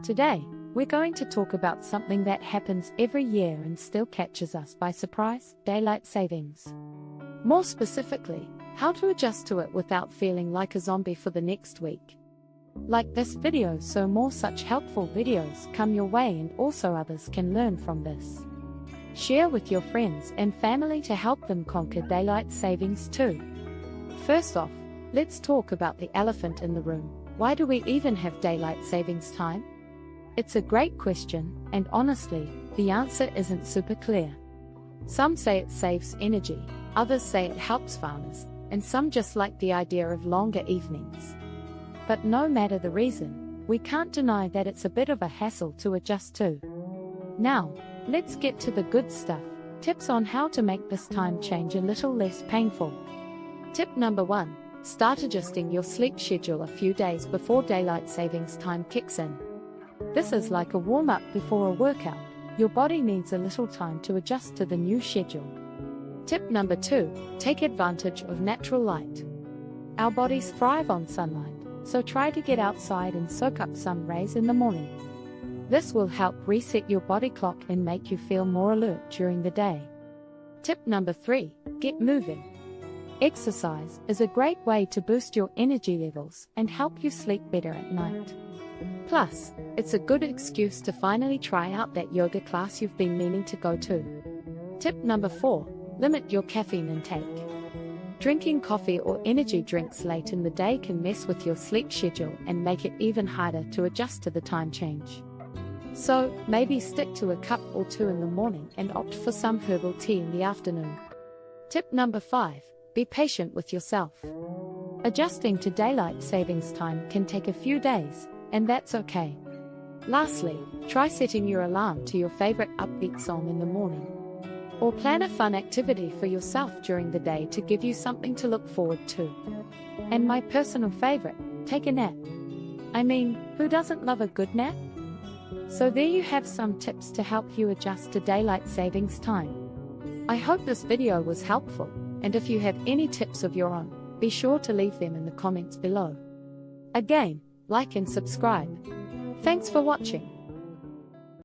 Today, we're going to talk about something that happens every year and still catches us by surprise: daylight savings. More specifically, how to adjust to it without feeling like a zombie for the next week. Like this video so more such helpful videos come your way and also others can learn from this. Share with your friends and family to help them conquer daylight savings too. First off, let's talk about the elephant in the room. Why do we even have daylight savings time? It's a great question, and honestly, the answer isn't super clear. Some say it saves energy, others say it helps farmers, and some just like the idea of longer evenings. But no matter the reason, we can't deny that it's a bit of a hassle to adjust to. Now, let's get to the good stuff: tips on how to make this time change a little less painful. Tip number 1. Start adjusting your sleep schedule a few days before daylight savings time kicks in. This is like a warm-up before a workout. Your body needs a little time to adjust to the new schedule. Tip number 2. Take advantage of natural light. Our bodies thrive on sunlight, so try to get outside and soak up sun rays in the morning. This will help reset your body clock and make you feel more alert during the day. Tip number 3. Get moving. Exercise is a great way to boost your energy levels and help you sleep better at night. Plus, it's a good excuse to finally try out that yoga class you've been meaning to go to. Tip number 4. Limit your caffeine intake. Drinking coffee or energy drinks late in the day can mess with your sleep schedule and make it even harder to adjust to the time change. So, maybe stick to a cup or two in the morning and opt for some herbal tea in the afternoon. Tip number 5. Be patient with yourself. Adjusting to daylight savings time can take a few days, and that's okay. Lastly, try setting your alarm to your favorite upbeat song in the morning. Or plan a fun activity for yourself during the day to give you something to look forward to. And my personal favorite, take a nap. I mean, who doesn't love a good nap? So there you have some tips to help you adjust to daylight savings time. I hope this video was helpful, and if you have any tips of your own, be sure to leave them in the comments below. Again, like and subscribe. Thanks for watching.